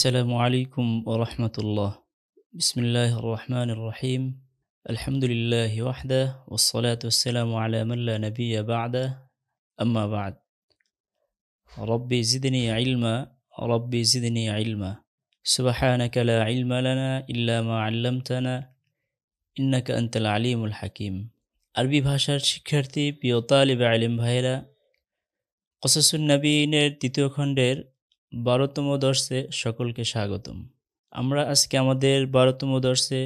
আসসালামু আলাইকুম ওয়া রাহমাতুল্লাহ। বিসমিল্লাহির রহমানির রহিম। আলহামদুলিল্লাহি ওয়াহদাহ ওয়াসসালাতু ওয়াসসালামু আলা মান লা নাবিয়্যা বা'দাহ। আম্মা বা'দ। রব্বি জিদনি ইলমা, রব্বি জিদনি ইলমা। সুবহানাকা লা ইলমা লানা ইল্লা মা 'আল্লামতানা ইন্নাকা আনতাল আলিমুল হাকিম। আরবি ভাষার শিক্ষার্থী প্রিয় তালিবে ইলম ভাইরা, কসাসুন নবীনের ৩য় খণ্ডের ১২তম দর্সে সকলকে স্বাগতম। আমরা আজকে আমাদের ১২তম দর্সে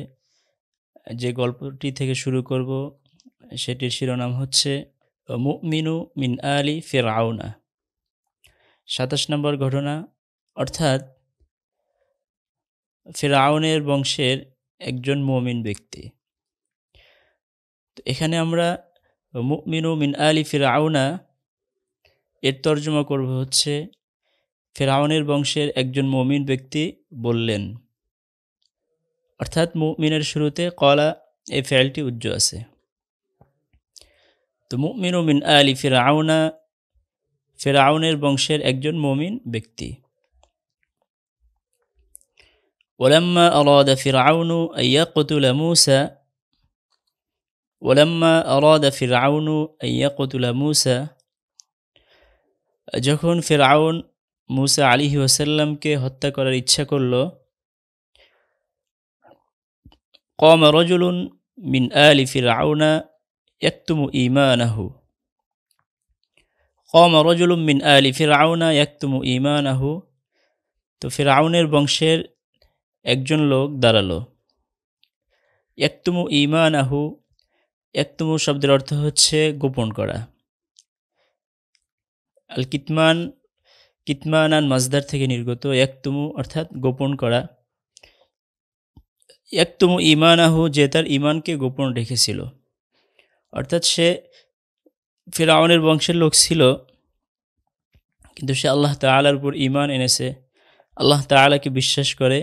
যে গল্পটি থেকে শুরু করব সেটির শিরোনাম হচ্ছে মুমিনু মিন আলি ফিরআউনা। ২৭ নম্বর ঘটনা, অর্থাৎ ফিরআউনের বংশের একজন মুমিন ব্যক্তি। তো এখানে আমরা মুমিনু মিন আলি ফিরআউনা এর তর্জমা করব হচ্ছে ফিরআউনের বংশের একজন মুমিন ব্যক্তি বললেন, অর্থাৎ মুমিনের শুরুতে কলা এই ফেলটি উজ্জ আছে। তো মুমিনু মিন আলি ফিরআউনা, ফিরআউনের বংশের একজন মুমিন ব্যক্তি। ওয়ালাম্মা আরাদা ফিরআউনু আন ইয়াকতুলা মূসা, ওয়ালাম্মা আরাদা ফিরআউনু আন ইয়াকতুলা মূসা, যখন ফিরআউন মূসা আলাইহিস সালামকে হত্যা করার ইচ্ছা করল, ক্বামা রাজুলুন মিন আলি ফিরআউনা ইয়াকতুমু ঈমানাহু, ক্বামা রাজুলুন মিন আলি ফিরআউনা ইয়াকতুমু ঈমানাহু। তো ফিরআউনের বংশের একজন লোক দাঁড়ালো। ইয়াকতুমু ঈমানাহু, ইয়াকতুমু শব্দের অর্থ হচ্ছে গোপন করা। আল কিতমান, কিতমানান মাজদার থেকে নির্গত। ইয়াকতুমু অর্থাৎ গোপন করা। ইয়াকতুমু ঈমানাহু, যে তার ঈমানকে গোপন রেখেছিল। অর্থাৎ সে ফিরআউনের বংশের লোক ছিল, কিন্তু সে আল্লাহ তাআলার উপর ঈমান এনেছে, আল্লাহ তাআলাকে বিশ্বাস করে।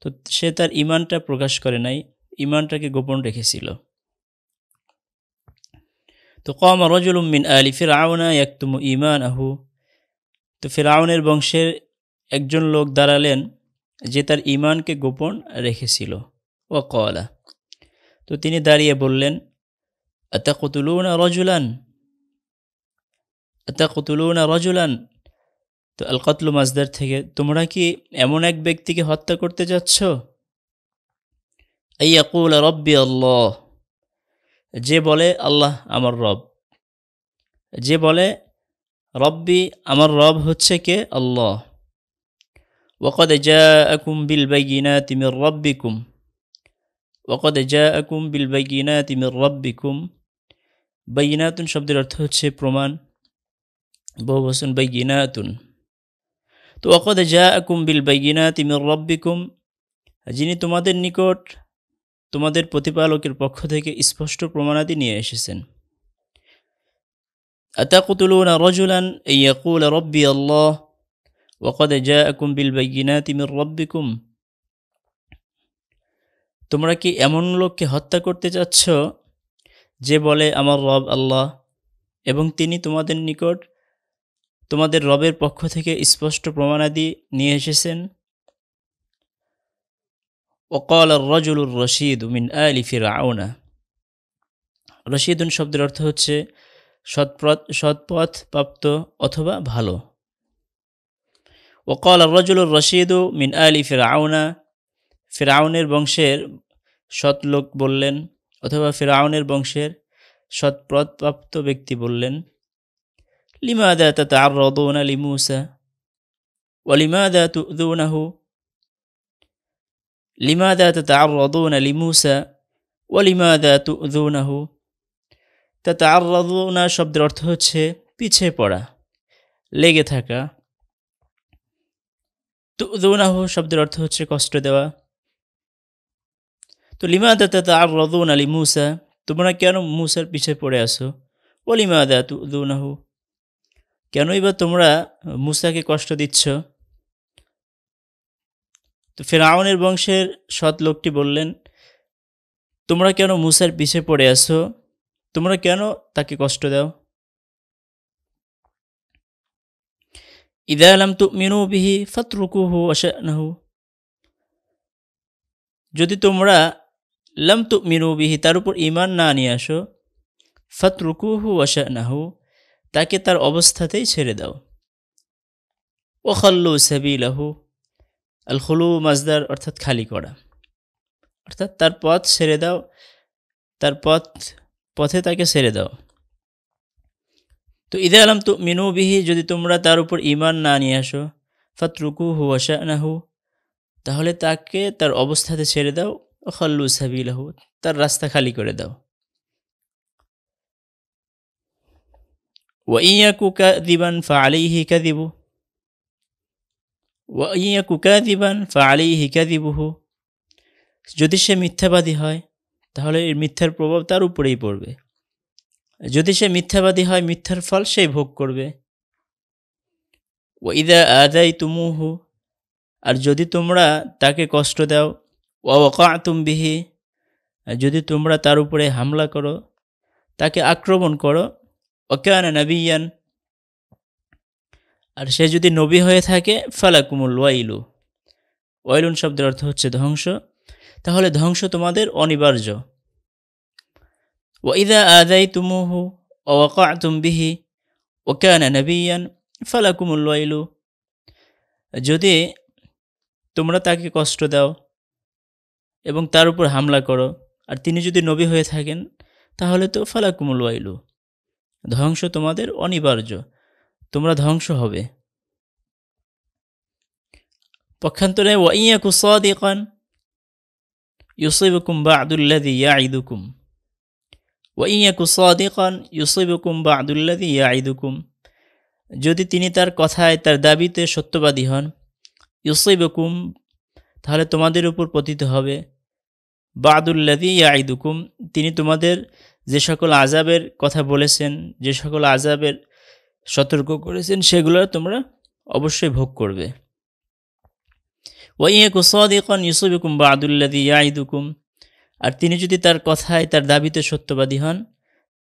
তো সে তার ঈমানটা প্রকাশ করে নাই, ঈমানটাকে গোপন রেখেছিল। তো ক্বামা রাজুলুম মিন আলি ফিরআউনা ইয়াকতুমু ঈমানাহু, তো ফিরআউনের বংশের একজন লোক দাঁড়ালেন যে তার ঈমানকে গোপন রেখেছিল। ওয়া ক্বালা, তো তিনি দাঁড়িয়ে বললেন, আতাকতুলুনা রাজুলান, আতাকতুলুনা রাজুলান। তো আল কতলু মাজদার থেকে, তোমরা কি এমন এক ব্যক্তিকে হত্যা করতে যাচ্ছ? আইয়াকুলা রব্বি আল্লাহ, যে বলে আল্লাহ আমার রব, যে বলে রব্বি আমার রব হচ্ছে কে? আল্লাহ। ওয়াকাদ জাআকুম বিল বাইয়িনাতি মির রাব্বিকুম, ওয়াকাদ জাআকুম বিল বাইয়িনাতি মির রাব্বিকুম। বাইয়িনাতুন শব্দের অর্থ হচ্ছে প্রমাণ, বহুবচন বাইয়িনাতুন। তো ওয়াকাদ জাআকুম বিল বাইয়িনাতি মির রাব্বিকুম, যিনি তোমাদের নিকট তোমাদের প্রতিপালকের পক্ষ থেকে স্পষ্ট প্রমাণাদি নিয়ে এসেছেন। আতাকতুলুনা রাজুলান ইয়াকুলা রব্বি আল্লাহ ওয়াকাদ জাআকুম বিল বাইয়িনাতি মির রাব্বিকুম, তোমরা কি এমন লোককে হত্যা করতে চাচ্ছ যে বলে আমার রব আল্লাহ, এবং তিনি তোমাদের নিকট তোমাদের রবের পক্ষ থেকে স্পষ্ট প্রমাণাদি নিয়ে এসেছেন। ওয়াকাল আর-রাজুলুর রশীদু মিন আলি ফিরআউনা, রশীদুন শব্দের অর্থ হচ্ছে সৎপথ প্রাপ্ত অথবা ভালো। ওয়াকাল আর-রাজুলুর রশীদু মিন আলি ফিরআউনা, ফিরআউনের বংশের সৎ লোক বললেন, অথবা ফিরআউনের বংশের সৎপথ প্রাপ্ত ব্যক্তি বললেন, লিমাযা তাতা'আররাদুনা লিমূসা ওয়া লিমাযা তু'যুনাহু, লিমাযা তাতা'আররাদুনা লিমূসা ওয়া লিমাযা তু'যুনাহু। তাতা'আররাদুনা শব্দের অর্থ হচ্ছে পিছিয়ে পড়া, লেগে থাকা। তু'যুনাহু শব্দের অর্থ হচ্ছে কষ্ট দেওয়া। তো লিমাযা তাতা'আররাদুনা লিমূসা, তোমরা কেন মূসার পিছে পড়ে আসো? ওয়া লিমাযা তু'যুনাহু, কেনই বা তোমরা মূসাকে কষ্ট দিচ্ছ? তো ফিরআউনের বংশের সৎ লোকটি বললেন, তোমরা কেন মূসার পিছে পড়ে আসো? তোমরা কেন তাকে কষ্ট দাও? ইদা লাম তুমিনু বিহি ফাতরুকুহু ওয়া শা'নাহু, যদি তোমরা লাম তুমিনু বিহি তার উপর ঈমান না নিয়ে আসো, ফাতরুকুহু ওয়া শা'নাহু, তাকে তার অবস্থাতেই ছেড়ে দাও। ওয়া খাল্লু সাবিলাহু, আল খুলু মাজদার অর্থাৎ খালি করা, অর্থাৎ তার পথ ছেড়ে দাও, তার পথে তাকে ছেড়ে দাও। তো ইদা লাম তুমিনু বিহি, যদি তোমরা তার উপর ঈমান না নিয়ে আসো, ফাতরুকুহু ওয়া শা'নাহু, তাহলে তাকে তার অবস্থাতে ছেড়ে দাও। ওয়া খাল্লু সাবিলাহু, তার রাস্তা খালি করে দাও। ওয়া ইয়াকু কাযিবান ফাআলাইহি কাযিবু, ওয়া ইয়াকু কাযিবান ফাআলাইহি কাযিবুহু, যদি সে মিথ্যাবাদী হয় তাহলে এর মিথ্যার প্রভাব তার উপরেই পড়বে। যদি সে মিথ্যাবাদী হয়, মিথ্যার ফল সেই ভোগ করবে। ওয়া ইযা আযাইতুমুহু, আর যদি তোমরা তাকে কষ্ট দাও, ওয়া ওয়াকাতুম বিহি, আর যদি তোমরা তার উপরে হামলা করো, তাকে আক্রমণ করো, ওয়া কানা নাবিয়্যান, আর সে যদি নবী হয়ে থাকে, ফালাকুমুল ওয়াইলু, ওয়াইলুন শব্দের অর্থ হচ্ছে ধ্বংস, তাহলে ধ্বংস তোমাদের অনিবার্য। ওয়া ইযা আযাইতুমুহু ওয়া ওয়াকাতুম বিহি ওয়া কানা নাবিয়্যান ফালাকুমুল ওয়াইলু, যদি তোমরা তাকে কষ্ট দাও এবং তার উপর হামলা করো, আর তিনি যদি নবী হয়ে থাকেন, তাহলে তো ফালাকুমুল ওয়াইলু, ধ্বংস তোমাদের অনিবার্য, তোমরা ধ্বংস হবে। পক্ষান্তরে ওয়া ইয়াকু সাদিকান ইউসিবুকুম বা'দুল্লাযী ইয়া'iদুকুম, ওয়া ইয়াকু সাদিকান ইউসিবুকুম বা'দুল্লাযী ইয়া'iদুকুম, যদি তিনি তার কথায় তার দাবিতে সত্যবাদী হন, ইউসিবুকুম, তাহলে তোমাদের উপর পতিত হবে, বা'দুল্লাযী ইয়া'iদুকুম, তিনি তোমাদের যে সকল আযাবের কথা বলেছেন, যে সকল আযাবের সতর্ক করেছেন, সেগুলো তোমরা অবশ্যই ভোগ করবে। ওয়া ইয়াকু সাদিকান ইউসিবুকুম বা'দুল্লাযী ইয়া'iদুকুম, আর তিনি যদি তার কথায় তার দাবিতে সত্যবাদী হন,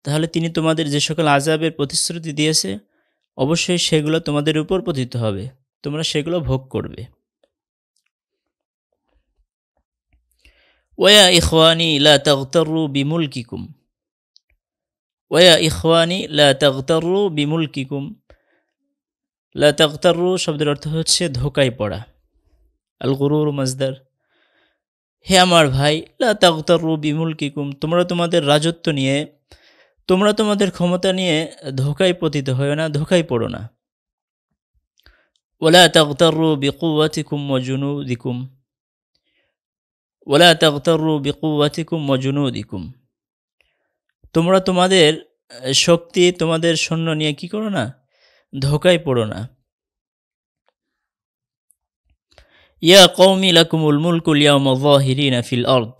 তাহলে তিনি তোমাদের যে সকল আযাবের প্রতিশ্রুতি দিয়েছে, অবশ্যই সেগুলো তোমাদের উপর পতিত হবে, তোমরা সেগুলো ভোগ করবে। ওয়া ইয়া ইখওয়ানি লা তাগতারু বিমুলকিকুম, ওয়া ইয়া ইখওয়ানি লা তাগতারু বিমুলকিকুম, লা তাগতারু শব্দের অর্থ হচ্ছে ধোঁকায় পড়া, আল গুরুর মাজদার। হে আমার ভাই, লা তাগতারু বিমুলকিকুম, তোমরা তোমাদের রাজত্ব নিয়ে, তোমরা তোমাদের ক্ষমতা নিয়ে ধোঁকায় পতিত হয় না, ধোঁকায় পড়ো না। ওয়ালা তাগতারু বিকুওয়াতিকুম ওয়া জুনুদিকুম, ওয়ালা তাগতারু বিকুওয়াতিকুম ওয়া জুনুদিকুম, তোমরা তোমাদের শক্তি, তোমাদের সৈন্য নিয়ে কি করো না, ধোঁকায় পড়ো না। ইয়া কওমি লাকুমুল মুলকুল ইয়াওমা যাহিরিনা ফিল আরদ,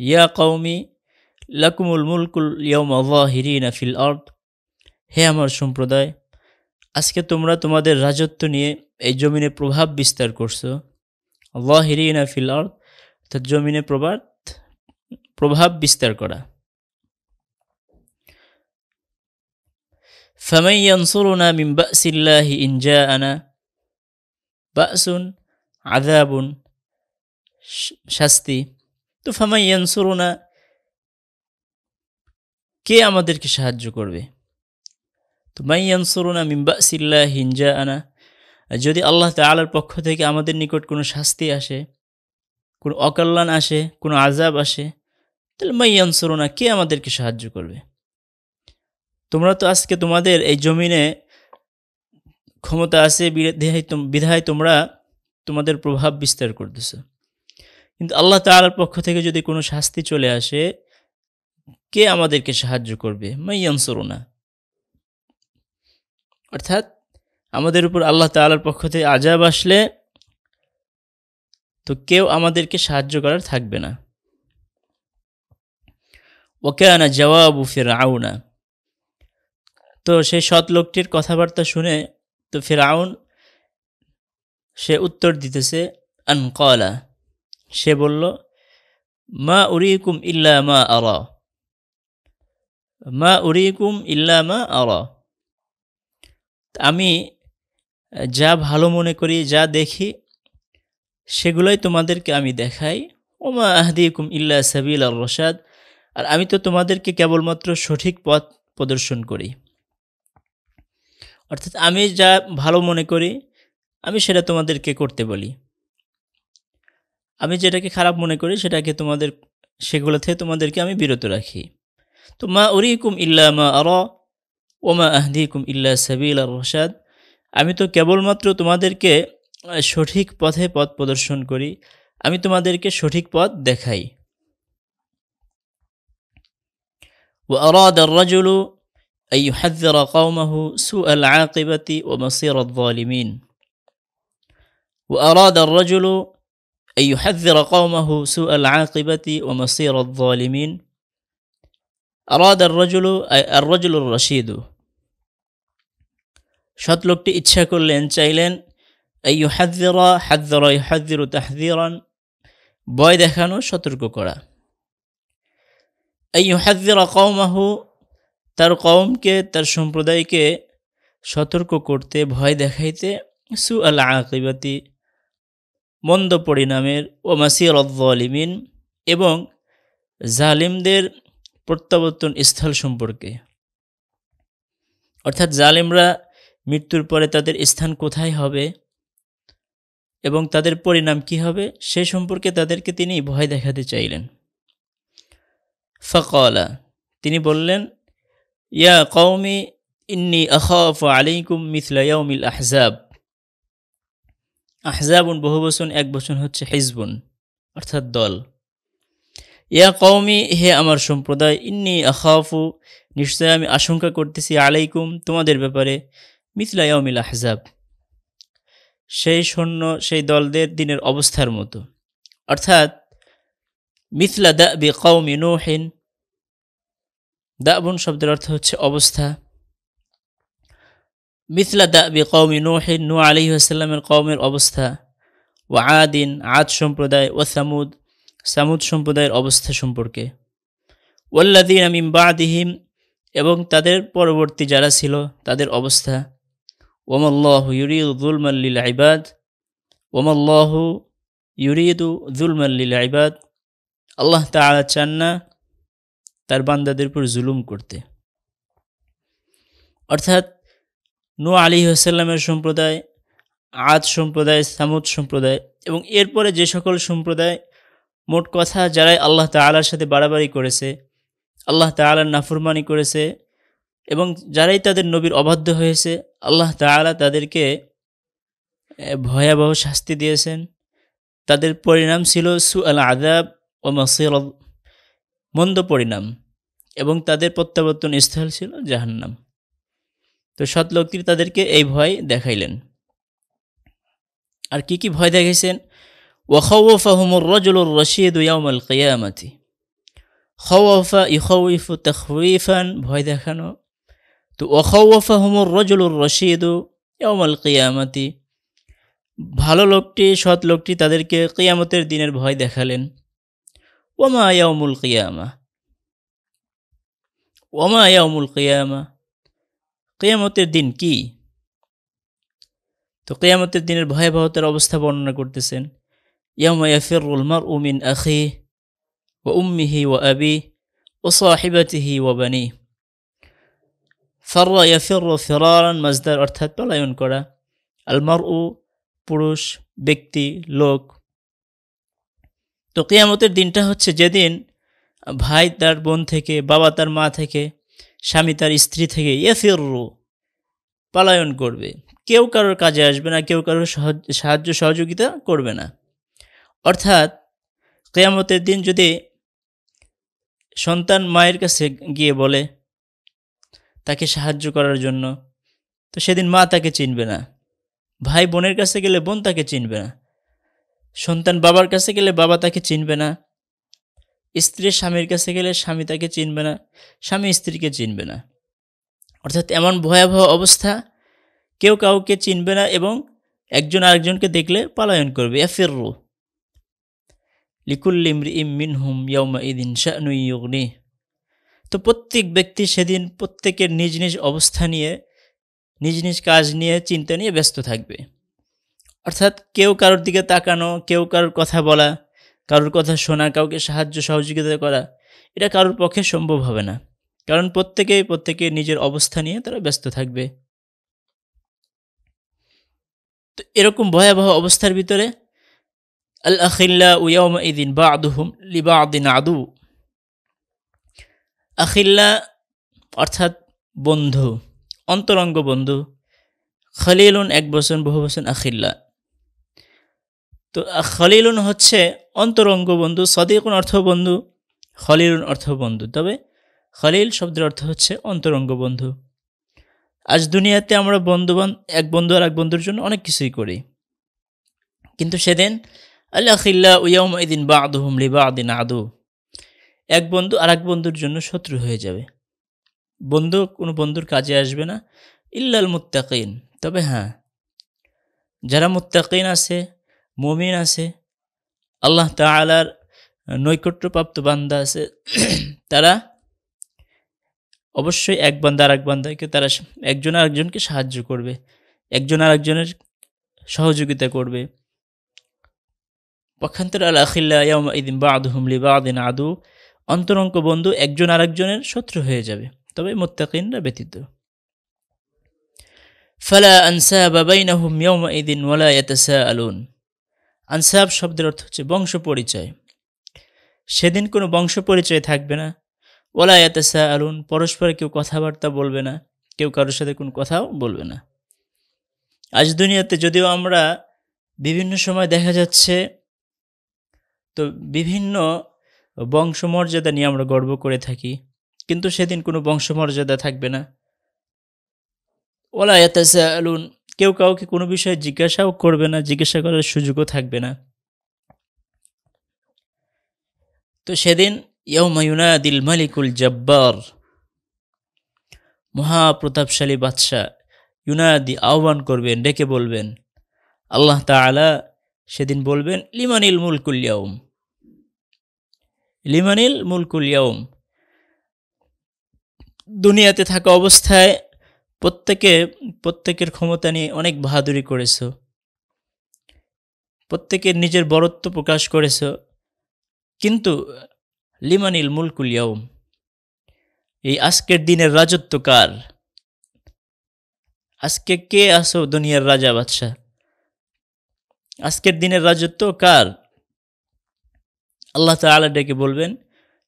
ইয়া কওমি লাকুমুল মুলকুল ইয়াওমা যাহিরিনা ফিল আরদ, হে আমার সম্প্রদায়, আজকে তোমরা তোমাদের রাজত্ব নিয়ে এই জমিনে প্রভাব বিস্তার করছো। যাহিরিনা ফিল আরদ, অর্থাৎ জমিনে প্রভাব বিস্তার করা। ফামান ইয়ানসুরুনা মিন বা'সিল্লাহি ইন জাআনা, বা'সুন আযাবুন, শাস্তি। তো ফামান ইয়ানসুরুনা, কে আমাদেরকে সাহায্য করবে? তো মান ইয়ানসুরুনা মিন বা'সিল্লাহি ইন জাআনা, যদি আল্লাহ তাআলার পক্ষ থেকে আমাদের নিকট কোনো শাস্তি আসে, কোনো অকল্যাণ আসে, কোনো আযাব আসে, তাহলে মান ইয়ানসুরুনা, কে আমাদেরকে সাহায্য করবে? তোমরা তো আজকে তোমাদের এই জমিনে ক্ষমতা আছে বিধায় তোমরা তোমাদের প্রভাব বিস্তার করতেছো, কিন্তু আল্লাহ তাআলার পক্ষ থেকে যদি কোনো শাস্তি চলে আসে, কে আমাদেরকে সাহায্য করবে? মান ইয়ানসুরুনা, অর্থাৎ আমাদের উপর আল্লাহ তাআলার পক্ষ থেকে আযাব আসলে তো কেউ আমাদেরকে সাহায্য করার থাকবে না। ওয়া কানা জাওয়াবু ফিরআউনা, তো সেই সৎ লোকটির কথাবার্তা শুনে তো ফিরআউন সে উত্তর দিতেছে, আন ক্বালা, সে বলল, মা উরিকুম ইল্লা মা আরা, মা উরিকুম ইল্লা মা আরা, আমি যা ভালো মনে করি, যা দেখি সেগুলোই তোমাদেরকে আমি দেখাই। ওমা আহদিকুম ইল্লা সাবিলার রশাদ, আর আমি তো তোমাদেরকে কেবলমাত্র সঠিক পথ প্রদর্শন করি। অর্থাৎ আমি যা ভালো মনে করি আমি সেটা তোমাদেরকে করতে বলি, আমি যেটাকে খারাপ মনে করি সেগুলো থেকে তোমাদেরকে আমি বিরত রাখি। তো মা উরিকুম ইল্লা মা আরা ওমা আহদিকুম ইল্লা সাবিলার রশাদ, আমি তো কেবলমাত্র তোমাদেরকে সঠিক পথে পথ প্রদর্শন করি, আমি তোমাদেরকে সঠিক পথ দেখাই। ওয়া আরাদা আর-রাজুলু আন ইউহাযযিরা কওমাহু সুআল আকিবাতি ওয়া মাসীরা আয-যালিমিন। ওয়া আরাদা আর-রাজুলু আন ইউহাযযিরা কওমাহু সুআল আকিবাতি ওয়া মাসীরা আয-যালিমিন। আরাদা আর-রাজুলু আই আর-রাজুলুর রাশীদু, সৎ লোকটি ইচ্ছা করলেন, চাইলেন, আইয়ুহাযযিরা হাযযারা ইউহাযযিরু তাহযীরান, ভয় দেখানো, সতর্ক করা। আইয়ুহাযযিরা কওমাহু, তার কওমকে, তার সম্প্রদায়কে সতর্ক করতে, ভয় দেখাইতে, সুআল আকিবাতি, মন্দ পরিণামের, ও মাসীরায যালিমিন, এবং জালিমদের প্রত্যাবর্তন স্থল সম্পর্কে। অর্থাৎ জালিমরা মৃত্যুর পরে তাদের স্থান কোথায় হবে এবং তাদের পরিণাম কি হবে সে সম্পর্কে তাদেরকে তিনি ভয় দেখাতে চাইলেন। ফাকালা, তিনি বললেন, ইয়া কওমি ইন্নী আখাফু আলাইকুম মিথলা ইয়াউমিল আহজাব। আহজাবুন বহুবচন, এক বচন হচ্ছে হিজবুন, অর্থাৎ দল। ইয়া কওমি, হে আমার সম্প্রদায়, ইন্নী আখাফু, নিশ্চয় আমি আশঙ্কা করতেছি, আলাইকুম, তোমাদের ব্যাপারে, মিথলা ইয়াউমিল আহজাব, সেই দলদের দিনের অবস্থার মতো। অর্থাৎ মিথলা দাবি কওমি নূহিন, দাবুন শব্দের অর্থ হচ্ছে অবস্থা। মিথলা দাবি কওমি নূহিন, নূহ আলাইহিস সালামের কওমের অবস্থা। ওয়া আদিন, আদ সম্প্রদায়। ও সামুদ, সামুদ সম্প্রদায়ের অবস্থা সম্পর্কে। ওয়াল্লাযীনা মিন বা'দিহিম, এবং তাদের পরবর্তী যারা ছিল তাদের অবস্থা। ওয়ামাল্লাহু ইউরিদু যুলমান লিল ইবাদ, ওয়ামাল্লাহু ইউরিদু যুলমান লিল ইবাদ, আল্লাহ তাআলা চান না তার বান্দাদের উপর জুলুম করতে। অর্থাৎ নূহ আলাইহিস সালামের সম্প্রদায়, আদ সম্প্রদায়, সামুদ সম্প্রদায় এবং এরপরে যে সকল সম্প্রদায়, মোট কথা যারাই আল্লাহ তাআলার সাথে বাড়াবাড়ি করেছে, আল্লাহ তাআলার নাফরমানি করেছে এবং যারাই তাদের নবীর অবাধ্য হয়েছে, আল্লাহ তাআলা তাদেরকে ভয়াবহ শাস্তি দিয়েছেন। তাদের পরিণাম ছিল সুআল আযাব ও মাসীরা, মন্দ পরিণাম, এবং তাদের প্রত্যাবর্তন স্থল ছিল জাহান্নাম। তো সৎ লোকটি তাদেরকে এই ভয় দেখাইলেন। আর কি কি ভয় দেখাইছেন? ওয়াখাওয়াফাহুমুর রাজুলুর রাশীদু ইয়াউমাল কিয়ামাতি। খাওয়াফা ইখাউইফু তাখওয়িফান, ভয় দেখানো। তো ওয়াখাওয়াফাহুমুর রাজুলুর রাশীদু ইয়াউমাল কিয়ামাতি, ভালো লোকটি, সৎ লোকটি তাদেরকে কিয়ামতের দিনের ভয় দেখালেন। ওয়ামা ইয়াউমুল কিয়ামা, ওয়ামা ইয়াউমুল কিয়ামা, কিয়ামতের দিন কি? তো কিয়ামতের দিনের ভয়াবহতার অবস্থা বর্ণনা করতেছেন। ইয়াউমা ইয়াফিরুল মারউ মিন আখিহি ওয়া উম্মিহি ওয়া আবিহি ওয়া সাহিবাতিহি ওয়া বানিহি। ফাররা ইয়াফিরু ফিরারান, মাজদার, অর্থাৎ পলায়ন করা। আল মারউ, পুরুষ, ব্যক্তি, লোক। তো কিয়ামতের দিনটা হচ্ছে যেদিন ভাই তার বোন থেকে, বাবা তার মা থেকে, স্বামী তার স্ত্রী থেকে ইয়াফিরু, পলায়ন করবে। কেউ কারোর কাজে আসবে না, কেউ কারোর সাহায্য সহযোগিতা করবে না। অর্থাৎ কিয়ামতের দিন যদি সন্তান মায়ের কাছে গিয়ে বলে তাকে সাহায্য করার জন্য, তো সেদিন মা তাকে চিনবে না। ভাই বোনের কাছে গেলে বোন তাকে চিনবে না। সন্তান বাবার কাছে গেলে বাবা তাকে চিনবে না। স্ত্রী স্বামীর কাছে গেলে স্বামী তাকে চিনবে না, স্বামী স্ত্রীকে চিনবে না। অর্থাৎ এমন ভয়াবহ অবস্থা, কেউ কাউকে চিনবে না এবং একজন আরেকজনকে দেখলে পলায়ন করবে। ইয়াফিরু লিকুল্লি ইমরিইম মিনহুম ইয়াউমাইযিন শা'নুন ইউগনিহি। তো প্রত্যেক ব্যক্তি সেদিন প্রত্যেকের নিজ নিজ অবস্থা নিয়ে নিজ নিজ কাজ নিয়ে চিন্তা নিয়ে ব্যস্ত থাকবে। অর্থাৎ কেউ কারোর দিকে তাকানো, কেউ কারোর কথা বলা, কারোর কথা শোনা, কাউকে সাহায্য সহযোগিতা করা, এটা কারোর পক্ষে সম্ভব হবে না। কারণ প্রত্যেকের নিজের অবস্থা নিয়ে তারা ব্যস্ত থাকবে। তো এরকম ভয়াবহ অবস্থার ভিতরে আল আখিল্লাউ ইয়াওমাইযিন বা'দুহুম লিবা'দিন আদু। আখিল্লা অর্থাৎ বন্ধু, অন্তরঙ্গ বন্ধু। খলিলুন এক বচন, বহু বচন আখিল্লা। তো খলিলুন হচ্ছে অন্তরঙ্গ বন্ধু, সদিকুন অর্থ বন্ধু, খলিলুন অর্থ বন্ধু। তবে খলিল শব্দের অর্থ হচ্ছে অন্তরঙ্গ বন্ধু। আজ দুনিয়াতে আমরা এক বন্ধু আর এক বন্ধুর জন্য অনেক কিছুই করি, কিন্তু সেদিন আল আখিল্লাউ ইয়াওমাইযিন বা'দুহুম লিবা'দিন আদু, এক বন্ধু আর এক বন্ধুর জন্য শত্রু হয়ে যাবে। বন্ধু কোনো বন্ধুর কাজে আসবে না ইল্লাল মুত্তাকিন। তবে হ্যাঁ, যারা মুত্তাকিন আছে, মুমিন আছে, আল্লাহ তাআলার নৈকট্যপ্রাপ্ত বান্দা আছে, তারা অবশ্যই এক বান্দা আর এক বান্দাকে তারা একজন আরেকজনকে সাহায্য করবে, একজন আরেকজনের সহযোগিতা করবে। পক্ষান্তরে আল আখিল্লা ইয়াওমাইযিন বা'দুহুম লিবা'দিন আদু, অন্তরঙ্গ বন্ধু একজন আরেকজনের শত্রু হয়ে যাবে, তবে মুত্তাকিনরা ব্যতীত। ফালা আনসাবা বাইনাহুম ইয়াওমাইযিন ওয়ালা ইয়াতাসাআলুন। আনসাব শব্দের অর্থ হচ্ছে বংশ পরিচয়। সেদিন কোনো বংশ পরিচয় থাকবে না। ওয়ালা ইয়াতাসাআলুন, পরস্পরে কেউ কথাবার্তা বলবে না, কেউ কারোর সাথে কোনো কথাও বলবে না। আজ দুনিয়াতে যদিও আমরা বিভিন্ন সময় দেখা যাচ্ছে তো বিভিন্ন বংশমর্যাদা নিয়ে আমরা গর্ব করে থাকি, কিন্তু সেদিন কোনো বংশমর্যাদা থাকবে না। ওয়ালা ইয়াতাসাআলুন, কেউ কাউকে কোনো বিষয়ে জিজ্ঞাসাও করবে না, জিজ্ঞাসা করার সুযোগও থাকবে না। তো সেদিন ইয়াউমা ইউনাদিল মালিকুল জব্বার, মহাপ্রতাপশালী বাদশাহ ইউনাদি আহ্বান করবেন, ডেকে বলবেন, আল্লাহ তাআলা সেদিন বলবেন লিমানিল মুলকুল ইয়াউম, লিমানিল মুলকুল ইয়াউম। দুনিয়াতে থাকা অবস্থায় প্রত্যেকের ক্ষমতা নিয়ে অনেক বাহাদুরি করেছ, প্রত্যেকের নিজের বরত্ব প্রকাশ করেছ, কিন্তু লিমানিল মুলকুল ইয়াউম, এই আজকের দিনের রাজত্ব কার? আজকে কে আসো দুনিয়ার রাজা বাদশাহ? আজকের দিনের রাজত্ব কার? আল্লাহ তাআলা ডেকে বলবেন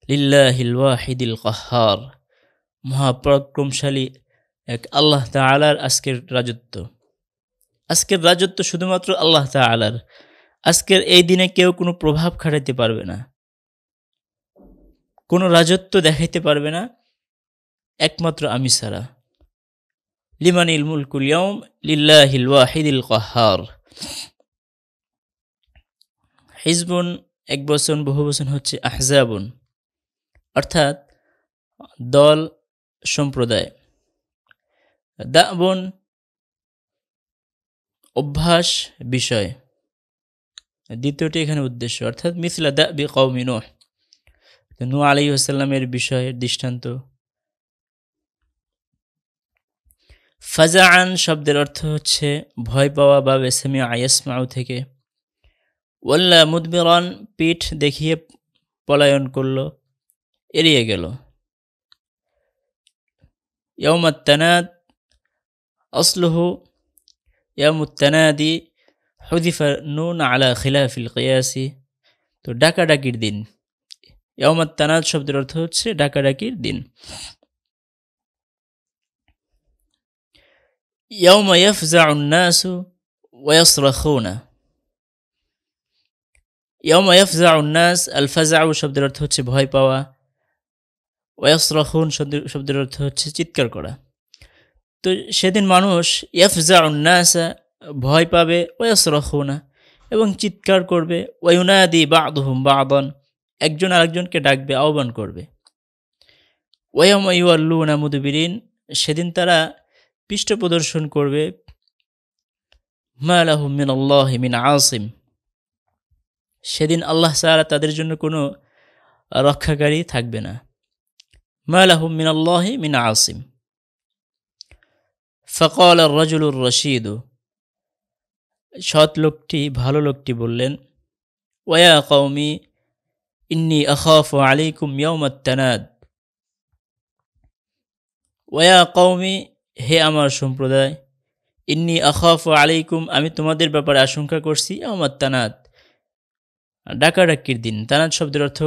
লিল্লাহিল ওয়াহিদিল কাহ্হার, মহাপরাক্রমশালী এক আল্লাহ তাআলার আজকের রাজত্ব। আজকের রাজত্ব শুধুমাত্র আল্লাহ তাআলার। আজকের এই দিনে কেউ কোনো প্রভাব খাটাইতে পারবে না, কোনো রাজত্ব দেখাইতে পারবে না, একমাত্র আমি ছাড়া। লিমানিল মুলকুল ইয়াউম লিল্লাহিল ওয়াহিদিল কাহ্হার। হিজবুন এক বচন, বহু বচন হচ্ছে আহজাবুন, অর্থাৎ দল, সম্প্রদায়। দাবুন অভ্যাস, বিষয়। দ্বিতীয়টি এখানে উদ্দেশ্য, অর্থাৎ মিসলা দাবি কওমি নূহ, নূহ আলাইহিস সালামের বিষয়ের দৃষ্টান্ত। ফাজাআন শব্দের অর্থ হচ্ছে ভয় পাওয়া বা সামিআ ইয়াসমাউ থেকে। ওয়াল্লা মুদবিরান, পিঠ দেখিয়ে পলায়ন করল, এড়িয়ে গেল। ইয়াউমাত তানাদ আসলুহু ইয়াউমুত তানাদি, হুযিফা নুন আলা খিলাফিল কিয়াসি, তো ডাকাডাকির দিন। ইয়াউমাত তানাদ শব্দের অর্থ হচ্ছে ডাকাডাকির দিন। ইয়াউমা ইয়াফজাউন নাসু ওয়া ইয়াসরাখুনা। ইয়াউমা ইয়াফজাউন নাস, আল ফাজাউ শব্দের অর্থ হচ্ছে ভয় পাওয়া, ওয়া ইয়াসরাখুন শব্দের অর্থ হচ্ছে চিৎকার করা। তো সেদিন মানুষ ইয়াফজাউন নাসা, ভয় পাবে, ওয়া ইয়াসরাখুনা, এবং চিৎকার করবে, ওয়া ইউনাদি বা'দুহুম বা'দান, একজন আরেকজনকে ডাকবে, আহ্বান করবে। ওয়া ইয়াউমা ইউয়াল্লুনা মুদবিরিন, সেদিন তারা পৃষ্ঠ প্রদর্শন করবে। মা লাহুম মিনাল্লাহি মিন আসিম, সেদিন আল্লাহ তাআলা তাদের জন্য কোনো রক্ষাকারী থাকবে না। মা লাহুম মিনাল্লাহি মিন আসিম। ফাকাল আর-রাজুলুর রাশীদু, সৎ লোকটি ভালো লোকটি বললেন, ওয়া কওমি ইন্নী আখাফু আলাইকুম ইয়াউমাত তানাদ, ওয়া কওমি, হে আমার সম্প্রদায়, ইন্নী আখাফু আলাইকুম, আমি তোমাদের ব্যাপারে আশঙ্কা করছি, ইয়াউমাত তানাদ, ডাকাডাকির দিন। তানাদ শব্দের অর্থ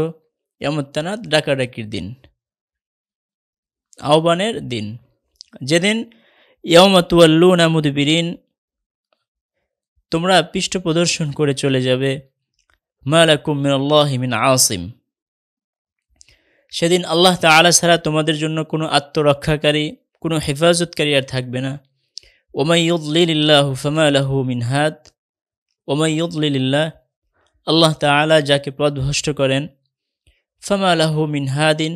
ইয়াউমাত তানাদ, ডাকাডাকির দিন, আহ্বানের দিন, যেদিন ইয়াউমা তুওয়াল্লুনা মুদবিরিন, তোমরা পৃষ্ঠ প্রদর্শন করে চলে যাবে, মা লাকুম মিনাল্লাহি মিন আসিম, সেদিন আল্লাহ তাআলা ছাড়া তোমাদের জন্য কোনো আত্মরক্ষাকারী, কোনো হেফাজতকারী আর থাকবে না। ওমাই ইউদলিলিল্লাহু ফামা লাহু মিন হাদ, ওমাই ইউদলিলিল্লাহ, আল্লাহ তাআলা যাকে পথভ্রষ্ট করেন, ফামা লাহু মিন হাদিন,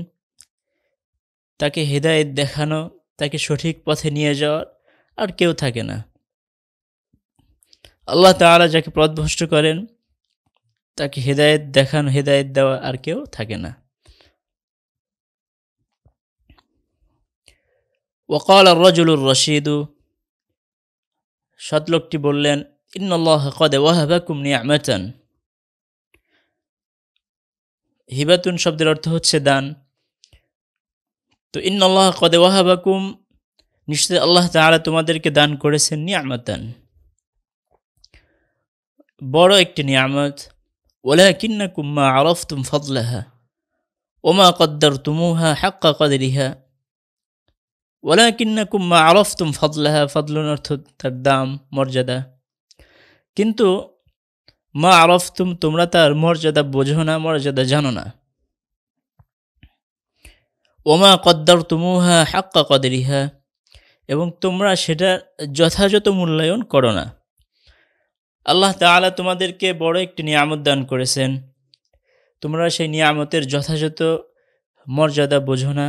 তাকে হেদায়েত দেখানো, তাকে সঠিক পথে নিয়ে যাওয়ার আর কেউ থাকে না। আল্লাহ তাআলা যাকে পথভ্রষ্ট করেন, তাকে হেদায়েত দেখানো, হেদায়েত দেওয়া আর কেউ থাকে না। ওয়াকাল আর-রাজুলুর রাশীদু, সৎলোকটি বললেন, ইন্নাল্লাহা ক্বাদ ওয়াহাবাকুম নি'মাতান, হিবাতুন শব্দের অর্থ হচ্ছে দান। তো ইন্নাল্লাহা ক্বাদ ওয়াহাবাকুম, নিশ্চয় আল্লাহ তাআলা তোমাদেরকে দান করেছেন, নি'মাতান, বড় একটি নিয়ামত। ওয়ালাকিন্নাকুম মা আরাফতুম ফাদলাহা ওমা কদ্দারতুমুহা হাক্কা কদরিহা, ওয়ালাকিন্নাকুম মা আরাফতুম ফাদলাহা, ফাদলুন অর্থ তার দাম, মর্যাদা, কিন্তু মা আরাফতুম, তোমরা তার মর্যাদা বোঝো না, মর্যাদা জানো না। ওমা কদ্দারতুমুহা হাক্কা কদরিহা, এবং তোমরা সেটা যথাযথ মূল্যায়ন করো না। আল্লাহ তাআলা তোমাদেরকে বড় একটি নিয়ামত দান করেছেন, তোমরা সেই নিয়ামতের যথাযথ মর্যাদা বোঝো না,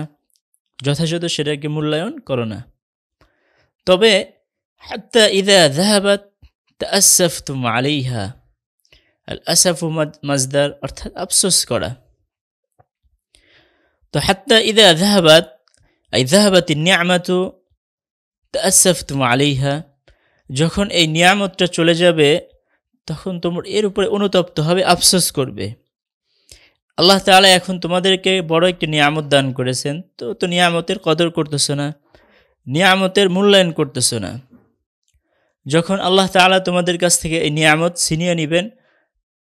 যথাযথ সেটাকে মূল্যায়ন করো না। তবে হাত্তা ইযা যাহাবাত তাআসসাফতুম আলাইহা, আল আসাফু মাজদার, অর্থাৎ আফসোস করা। তো হাত্তা ইযা যাহাবাত আই যাহাবাতিন নি'মাতু তাআসসাফতুম আলাইহা, যখন এই নিয়ামতটা চলে যাবে তখন তোমরা এর উপরে অনুতপ্ত হবে, আফসোস করবে। আল্লাহ তাআলা এখন তোমাদেরকে বড় একটি নিয়ামত দান করেছেন, তো নিয়ামতের কদর করতেছ না, নিয়ামতের মূল্যায়ন করতেছ না। যখন আল্লাহ তাআলা তোমাদের কাছ থেকে এই নিয়ামত ছিনিয়ে নেবেন,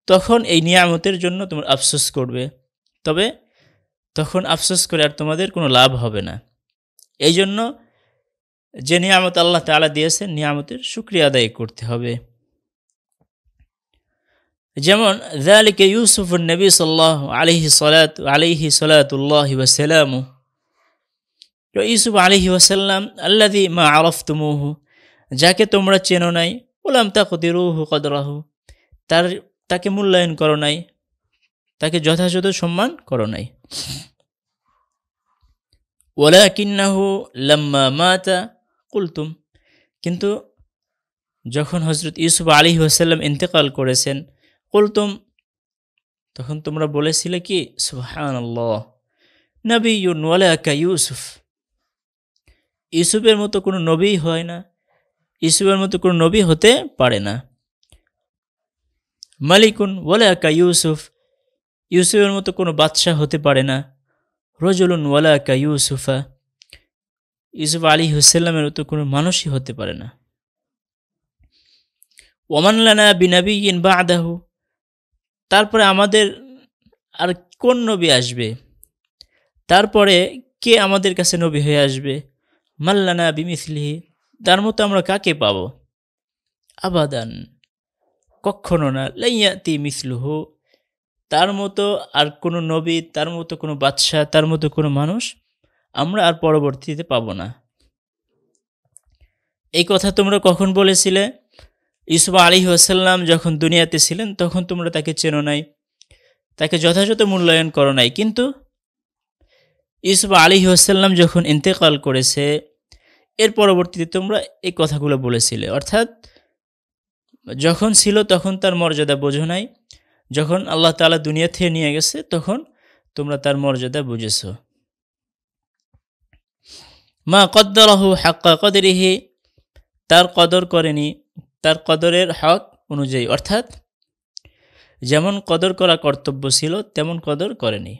তখন এই নিয়ামতের জন্য তোমরা আফসোস করবে, তবে তখন আফসোস করে আর তোমাদের কোনো লাভ হবে না। এই জন্য যে নিয়ামত আল্লাহ তাআলা দিয়েছেন, নিয়ামতের শুকরিয়া আদায় করতে হবে। যেমন যালিকা ইউসুফুন নবী সাল্লাল্লাহু আলাইহি সালাতুল্লাহি ওয়া সালামু, ইউসুফ আলাইহি ওয়াসাল্লাম, আল্লাযী মা আরাফতুমুহু, যাকে তোমরা চেনো নাই, ওয়ালাম তাকদিরুহু কদরাহু, তাকে মূল্যায়ন করো নাই, তাকে যথাযথ সম্মান করো নাই। ওয়ালাকিন্নাহু লাম্মা মাতা কুলতুম, কিন্তু যখন হযরত ইউসুফ আলাইহিস সালাম ইন্তেকাল করেছেন, কুলতুম, তখন তোমরা বলেছিলে কি, সুবহানাল্লাহ, নবিয়্যুন ওয়ালাকা ইউসুফ, ইউসুফের মতো কোনো নবী হয় না, ইউসুফের মতো কোনো নবী হতে পারে না। মালিকুন ওয়ালাকা ইউসুফ, ইউসুফের মতো কোনো বাদশাহ হতে পারে না। রজুলুন ওয়ালাকা ইউসুফা, ইউসুফ আলাইহিস সালামের মতো কোনো মানুষই হতে পারে না। ওমান লানা বিনাবিয়্যিন বা'দাহু, তারপরে আমাদের আর কোন নবী আসবে, তারপরে কে আমাদের কাছে নবী হয়ে আসবে। মাল্লানা বিমিসলিহি, তার মতো আমরা কাকে পাব। আবাদান, কখনো না। লাইয়াতি মিসলুহু, তার মতো আর কোনো নবী, তার মতো কোনো বাদশাহ, তার মতো কোনো মানুষ আমরা আর পরবর্তীতে পাব না। এই কথা তোমরা কখন বলেছিলে? ইউসুফ আলাইহিস সালাম যখন দুনিয়াতে ছিলেন তখন তোমরা তাকে চেনো নাই, তাকে যথাযথ মূল্যায়ন করো নাই। কিন্তু ইউসুফ আলাইহিস সালাম যখন ইন্তেকাল করেছে, এর পরবর্তীতে তোমরা এই কথাগুলো বলেছিলে, অর্থাৎ যখন ছিল তখন তার মর্যাদা বোঝো নাই, যখন আল্লাহ তাআলা দুনিয়া থেকে নিয়ে গেছে তখন তোমরা তার মর্যাদা বুঝেছো। মা কদ্দারাহু হাক্কা কদরিহি, তার কদর করেনি তার কদরের হক অনুযায়ী, অর্থাৎ যেমন কদর করা কর্তব্য ছিল তেমন কদর করেনি।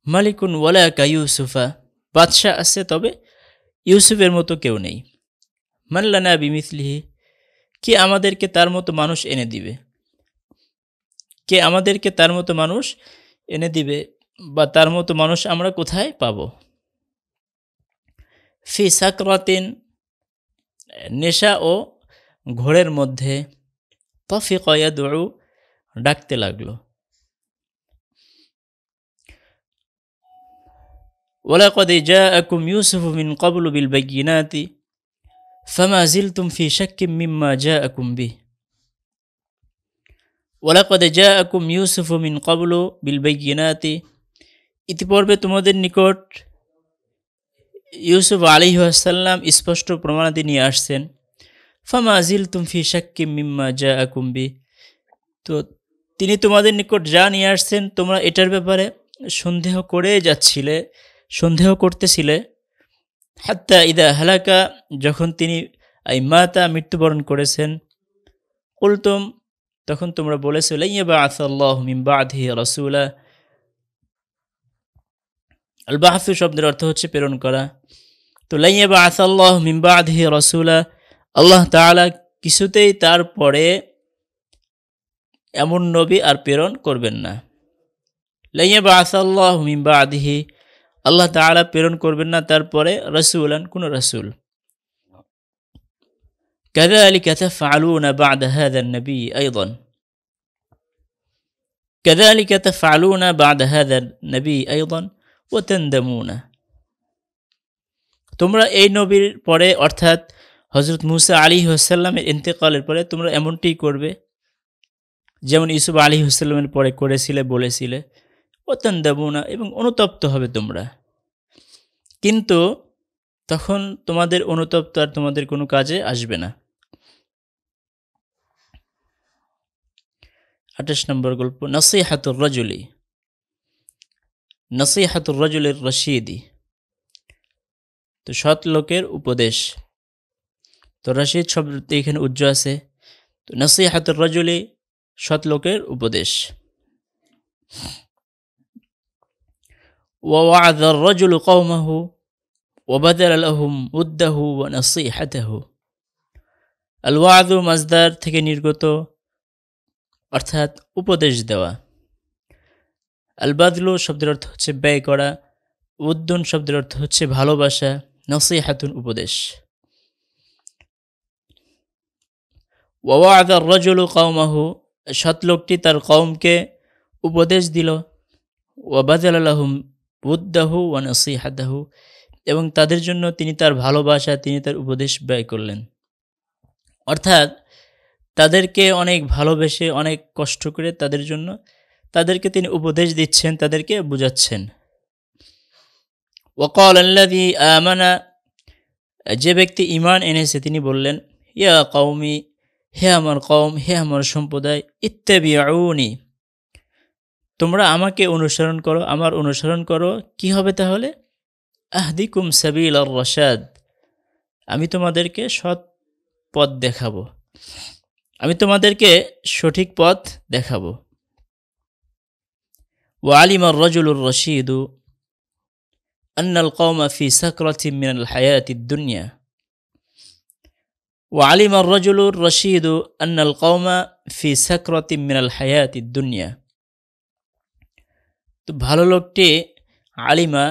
মালিকুন ওয়ালা কা ইউসুফা, বাদশাহ আছে তবে ইউসুফের মতো কেউ নেই। মাল্লানা বিমিসলিহি, কে আমাদেরকে তার মতো মানুষ এনে দিবে, কে আমাদেরকে তার মতো মানুষ এনে দিবে, বা তার মতো মানুষ আমরা কোথায় পাব। ফি সাকরাতিন, নেশা ও ঘোরের মধ্যে, তফিক ইয়াদউ, ডাকতে লাগলো। ওয়ালাকাদ জাআকুম ইউসুফু মিন ক্বাবলু বিল বায়িনাতি ফামা জিলতুম ফি শাক্কিম মিম্মা জাআকুম বিহি। ওয়ালাকাদ জাআকুম ইউসুফু মিন ক্বাবলু বিল বায়িনাতি, ইতিপূর্বে তোমাদের নিকট ইউসুফ আলাইহিস সালাম স্পষ্ট প্রমাণাদি নিয়ে আসছেন। ফামা জিলতুম ফি শাক্কিম মিম্মা জাআকুম বিহি, তো তিনি তোমাদের নিকট যা নিয়ে আসছেন তোমরা এটার ব্যাপারে সন্দেহ করে যাচ্ছিলে, সন্দেহ করতেছিলে। হাত্তা ইদা হালাকা, যখন তিনি মাতা মৃত্যুবরণ করেছেন। কুলতুম, তখন তোমরা বলেছো লা ইয়াবআসাল্লাহু মিন বাদিহি রাসূলা। আল বাহসু শব্দের অর্থ হচ্ছে প্রেরণ করা। তো লা ইয়াবআসাল্লাহু মিন বাদিহি রাসূলা, আল্লাহ তাআলা কিছুতেই তারপরে এমন নবী আর প্রেরণ করবেন না। লা ইয়াবআসাল্লাহু মিন বাদিহি, আল্লাহ তাআলা প্রেরণ করবেন না তারপরে রাসূলান, কোন রাসূল। কাযালিকা তাফআলুনা বা'দা হাযা আন-নবী আইদান, কাযালিকা তাফআলুনা বা'দা হাযা আন-নবী আইদান ওয়া তানদামুনা, তোমরা এই নবীর পরে অর্থাৎ হযরত মূসা আলাইহিস সালামের ইন্তেকালের পরে তোমরা এমনটিই করবে যেমন ইউসুফ আলাইহিস সালামের পরে করেছিলে, বলেছিলে। ওয়া তানদামুনা, এবং অনুতপ্ত হবে তোমরা, কিন্তু তখন তোমাদের অনুতপ্ত আর তোমাদের কোনো কাজে আসবে না। 28 নম্বর গল্প, নসিহাতুর রাজুলি, নসিহাতুর রাজুলির রশিদি, তো সৎ লোকের উপদেশ। তো রশিদ শব্দটি এখানে উজ্জ আছে। তো নসিহাতুর রাজুলি, সৎ লোকের উপদেশ। ওয়া ওয়া'যার রাজুলু কওমাহু ওয়া বাযালা লাহুম উদ্দাহু ওয়া নসিহাতাহু। আল ওয়া'যু মাজদার থেকে নির্গত, অর্থাৎ উপদেশ দেওয়া। আল বাদলু শব্দের অর্থ হচ্ছে ব্যয় করা, উদ্দুন শব্দের অর্থ হচ্ছে ভালোবাসা, নসিহাতুন উপদেশ। ওয়া ওয়া'যার রাজুলু কওমাহু, সৎ লোকটি তার কওমকে উপদেশ দিল। ওয়া বাযালা লাহুম উদ্দাহু ওয়া নসিহাতাহু, এবং তাদের জন্য তিনি তার ভালোবাসা, তিনি তার উপদেশ ব্যয় করলেন। অর্থাৎ তাদেরকে অনেক ভালোবেসে, অনেক কষ্ট করে তাদের জন্য তাদেরকে তিনি উপদেশ দিচ্ছেন, তাদেরকে বুঝাচ্ছেন। ওয়াকাল আল্লাযী আমানা, যে ব্যক্তি ঈমান এনেছে তিনি বললেন, ইয়া কওমি, হে আমার কওম, হে আমার সম্প্রদায়, ইত্তাবিউনি, তোমরা আমাকে অনুসরণ করো, আমার অনুসরণ করো। কি হবে তাহলে? আহদিকুম সাবিলার রাশাদ, আমি তোমাদেরকে সৎ পথ দেখাবো, আমি তোমাদেরকে সঠিক পথ দেখাবো। ওয়া আলিমার রাজুলুর রশীদু আন্নাল কওমা ফি সাকরাতিন মিনাল হায়াতিদ দুনিয়া। ওয়া আলিমার রাজুলুর রশীদু আন্নাল কওমা ফি সাকরাতিন মিনাল হায়াতিদ দুনিয়া। তো ভালো লোকটি আলিমা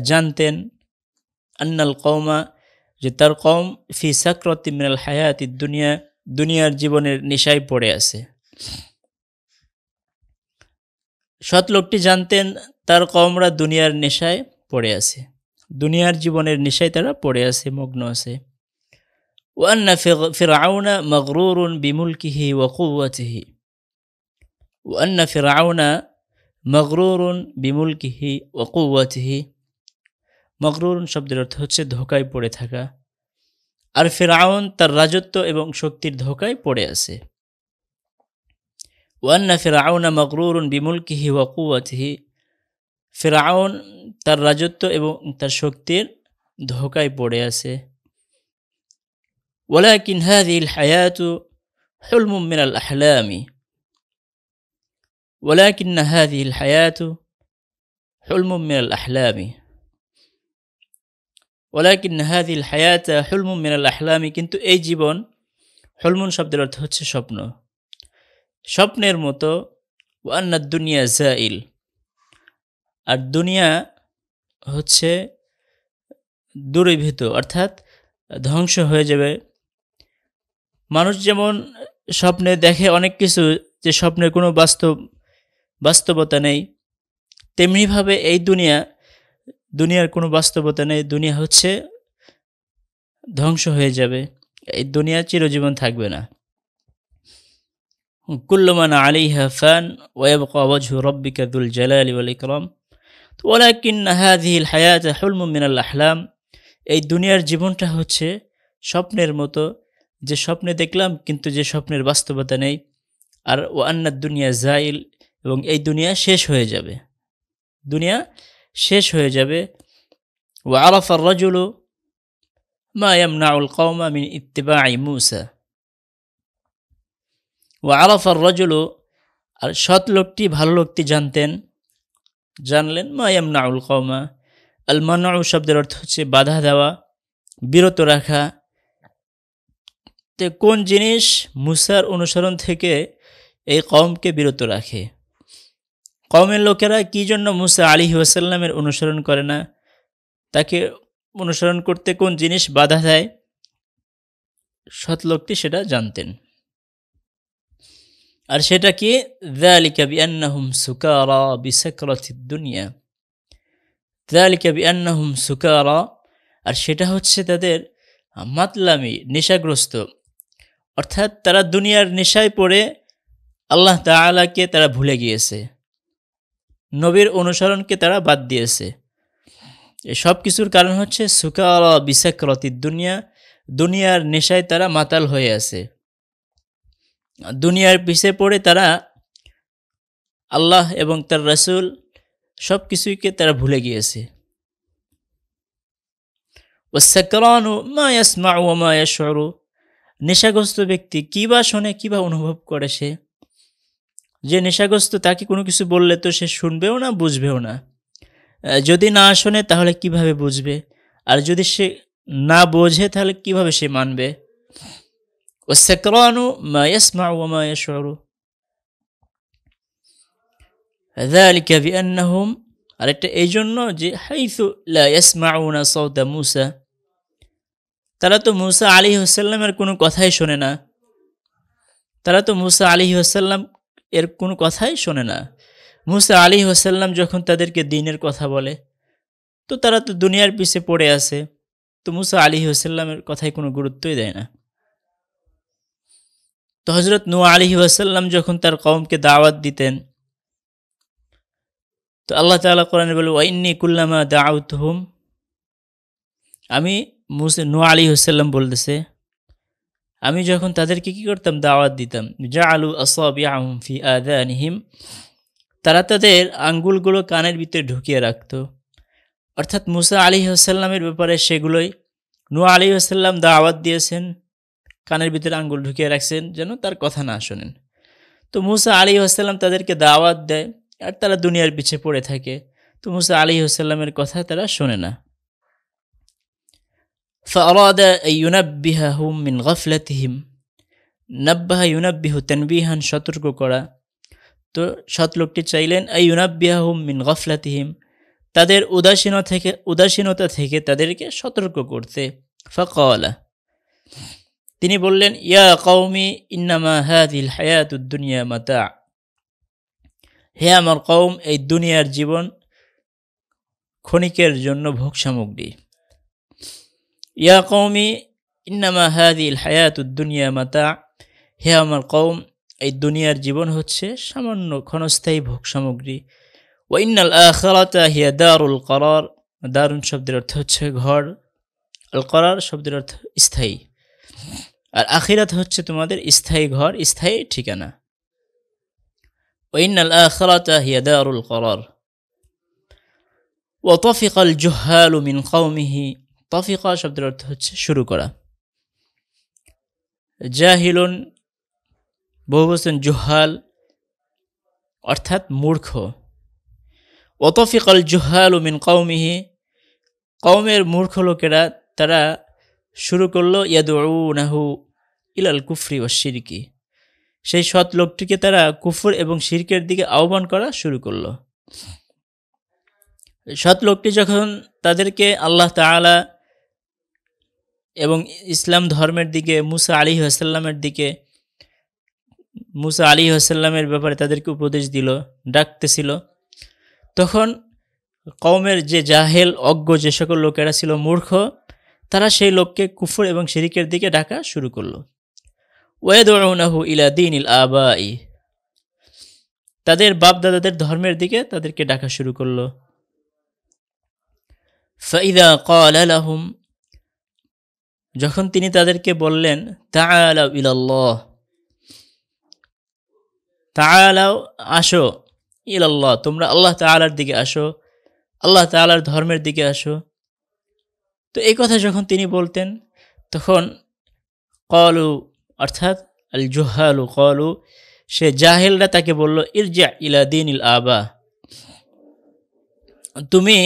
জানতেন, আন্নাল কওমা, যে তার কওম, ফি সাকরাতিন মিনাল হায়াতিদ দুনিয়া, দুনিয়ার জীবনের নেশায় পড়ে আছে। সৎ লোকটি জানতেন তার কওমরা দুনিয়ার নেশায় পড়ে আছে, দুনিয়ার জীবনের নেশায় তারা পড়ে আছে, মগ্ন আছে। ওয়া আন্না ফিরআউনা মাগরুরুন বিমুলকিহি ওয়া কুওয়াতিহি। ওয়া আন্না ফিরআউনা মাগরুরুন বিমুলকিহি ওয়া কুওয়াতিহি। মাগরুরুন শব্দের অর্থ হচ্ছে ধোঁকায় পড়ে থাকা, আর ফিরআউন তার রাজত্ব এবং শক্তির ধোঁকায় পড়ে আছে। ওয়া আন্না ফিরআউনা মাগরুরুন বিমুলকিহি ওয়া কুওয়াতিহি, ফিরআউন তার রাজত্ব এবং তার শক্তির ধোঁকায় পড়ে আছে। ওয়ালাকিন হাযিহিল হায়াতু হুলমুম মিনাল আহলামি ওয়ালাকিন হাযিহিল হায়াতু হুলমুম মিনাল আহলামি ওয়ালাকিন হাযিহিল হায়াতা হুলমুম মিনাল আহলামি, কিন্তু এই জীবন, হুলমুন শব্দের অর্থ হচ্ছে স্বপ্ন, স্বপ্নের মতো। ওয়া আন্নাদ দুনিয়া জাইল, আর দুনিয়া হচ্ছে দূরীভূত, অর্থাৎ ধ্বংস হয়ে যাবে। মানুষ যেমন স্বপ্নে দেখে অনেক কিছু, যে স্বপ্নের কোনো বাস্তবতা নেই, তেমনিভাবে এই দুনিয়ার কোনো বাস্তবতা নেই। দুনিয়া হচ্ছে ধ্বংস হয়ে যাবে, এই দুনিয়া চিরজীবন থাকবে না। কুল্লু মান আলাইহা ফান ওয়া ইয়াবকা ওয়াজহু রাব্বিকা যুল জালালি ওয়াল ইকরাম ওয়ালাকিন্না হাযিহিল হায়াতা হুলমুম মিনাল আহলাম। এই দুনিয়ার জীবনটা হচ্ছে স্বপ্নের মতো, যে স্বপ্নে দেখলাম কিন্তু যে স্বপ্নের বাস্তবতা নেই। আর ওয়া আন্নাদ দুনিয়া জাইল, এবং এই দুনিয়া শেষ হয়ে যাবে, দুনিয়া শেষ হয়ে যাবে। ওয়া আরাফা আর-রাজুলু মা ইয়ামনাউল কওমা মিন ইত্তিবাই মূসা ওয়া আরাফা আর-রাজুলু, আর সৎ লোকটি ভালো লোকটি জানলেন মা ইয়ামনাউল কওমা। আল মানউ শব্দের অর্থ হচ্ছে বাধা দেওয়া, বিরত রাখা। তো কোন জিনিস মুসার অনুসরণ থেকে এই কওমকে বিরত রাখে? কওমের লোকেরা কি জন্য মুসা আলাইহিস সালামের অনুসরণ করে না? তাকে অনুসরণ করতে কোন জিনিস বাধা দেয়? সৎ লোকটি সেটা জানতেন। আর সেটা কি? যালিকা বিআন্নাহুম সুকারা বিসাকরাতিদ দুনিয়া, যালিকা বিআন্নাহুম সুকারা, আর সেটা হচ্ছে তাদের মাতলামি, নেশাগ্রস্ত, অর্থাৎ তারা দুনিয়ার নেশায় পড়ে আল্লাহ তাআলাকে তারা ভুলে গিয়েছে, নবীর অনুসরণকে তারা বাদ দিয়েছে। সব কিছুর কারণ হচ্ছে সুকারা বিসাকরাতিদ দুনিয়া, দুনিয়ার নেশায় তারা মাতাল হয়ে আছে, দুনিয়ার পিছে পড়ে তারা আল্লাহ এবং তার রাসূল সব কিছুকে তারা ভুলে গিয়েছে। ওয়াসসাকরানু মা ইয়াসমাউ ওয়া মা ইয়াশউরু, নেশাগ্রস্ত ব্যক্তি কী বা শোনে, কী বা অনুভব করে? সে যে নেশাগ্রস্ত, তাকে কোনো কিছু বললে তো সে শুনবেও না, বুঝবেও না। যদি না শোনে তাহলে কিভাবে বুঝবে? আর যদি সে না বোঝে তাহলে কিভাবে সে মানবে? ওয়াসসাকরানু মা ইয়াসমাউ ওয়া মা ইয়াশউরু যালিকা বিআন্নাহুম, আরেকটা এই জন্য যে হাইসু লা ইয়াসমাউনা সাওতা মূসা, তারা তো মূসা আলাইহিস সালামের কোনো কথাই শোনে না, তারা তো মূসা আলাইহিস সালাম এর কোনো কথাই শোনে না। মূসা আলাইহিস সালাম যখন তাদেরকে দ্বীনের কথা বলে, তো তারা তো দুনিয়ার পিছে পড়ে আছে, তো মূসা আলাইহিস সালামের কথায় কোনো গুরুত্বই দেয় না। তো হযরত নূহ আলাইহিস সালাম যখন তার কওমকে দাওয়াত দিতেন, তো আল্লাহ তাআলা কোরআনে বলে ওয়া ইন্নী কুল্লামা দাআউতুহুম, আমি নূহ আলাইহিস সালাম বলতেছে, আমি যখন তাদেরকে কি করতাম? দাওয়াত দিতাম। জাআলু আসাবিআহুম ফি আযানিহিম, তারা তাদের আঙ্গুলগুলো কানের ভিতরে ঢুকিয়ে রাখত, অর্থাৎ মূসা আলাইহিস সালামের ব্যাপারে সেগুলোই। নূহ আলাইহিস সালাম দাওয়াত দিয়েছেন, কানের ভিতরে আঙ্গুল ঢুকিয়ে রাখছেন যেন তার কথা না শোনেন। তো মূসা আলাইহিস সালাম তাদেরকে দাওয়াত দেয়, আর তারা দুনিয়ার পিছে পড়ে থাকে, তো মূসা আলাইহিস সালামের কথা তারা শোনে না। فأراد أن ينبههم من غفلتهم, নাব্বাহা ইউনাব্বিহু তানবিহান, সতর্ক করা। তো সৎ লোকটি চাইলেন আই ইউনাব্বিহাহুম মিন গাফলাতিহিম, তাদের উদাসীনতা থেকে তাদেরকে সতর্ক করতে। ফাকালা, তিনি বললেন ইয়া কওমি ইন্নামা হাযিহিল হায়াতুদ দুনিয়া মাতা', হে আমার কওম, এই দুনিয়ার জীবন ক্ষণিকের জন্য ভোগ সামগ্রী। ইয়া কওমি ইন্নামা হাযিহিল হায়াতুদ দুনিয়া মাতা', হে আমার কওম, এই দুনিয়ার জীবন হচ্ছে সামান্য ক্ষণস্থায়ী ভোগ সামগ্রী। ওয়া ইন্নাল আখিরাতা হিয়া দারুল করার, দারুন শব্দের অর্থ হচ্ছে ঘর, আল করার শব্দের অর্থ স্থায়ী, আর আখিরাত হচ্ছে তোমাদের স্থায়ী ঘর, স্থায়ী ঠিকানা। ওয়া ইন্নাল আখিরাতা হিয়া দারুল করার। ওয়া তাফিকাল জুহালু মিন কওমিহি, তাফিকা শব্দের অর্থ হচ্ছে শুরু করা। জাহিলুন বহুবচন জুহাল অর্থাৎ মূর্খ। ওয়াতাফিকাল জুহালু মিন কওমিহি, কওমের মূর্খ লোকেরা তারা শুরু করলো ইয়াদউনাহু ইলাল কুফরি ওয়াশ শিরকি, সেই সৎ লোকটিকে তারা কুফর এবং শিরকের দিকে আহ্বান করা শুরু করলো। সৎ লোকটি যখন তাদেরকে আল্লাহ তাআলা এবং ইসলাম ধর্মের দিকে, মুসা আলাইহিসসালামের ব্যাপারে তাদেরকে উপদেশ দিল, ডাকতেছিল, তখন কওমের যে জাহেল অজ্ঞ যে সকল লোকেরা ছিল, মূর্খ, তারা সেই লোককে কুফর এবং শিরকের দিকে ডাকা শুরু করলো। ওয়াদউনাহু ইলা দীনিল আবাই, তাদের বাপ দাদাদের ধর্মের দিকে তাদেরকে ডাকা শুরু করলো। ফাইদা ক্বালা লাহুম, যখন তিনি তাদেরকে বললেন তাআলাউ ইলাল্লাহ, তাআলাউ আসো, ইলাল্লাহ তোমরা আল্লাহ তাআলার দিকে আসো, আল্লাহ তাআলার ধর্মের দিকে আসো। তো এই কথা যখন তিনি বলতেন, তখন ক্বালু অর্থাৎ আল জুহালু ক্বালু, সে জাহেলরা তাকে বলল ইরজি ইলা দীনিল আবা, তুমি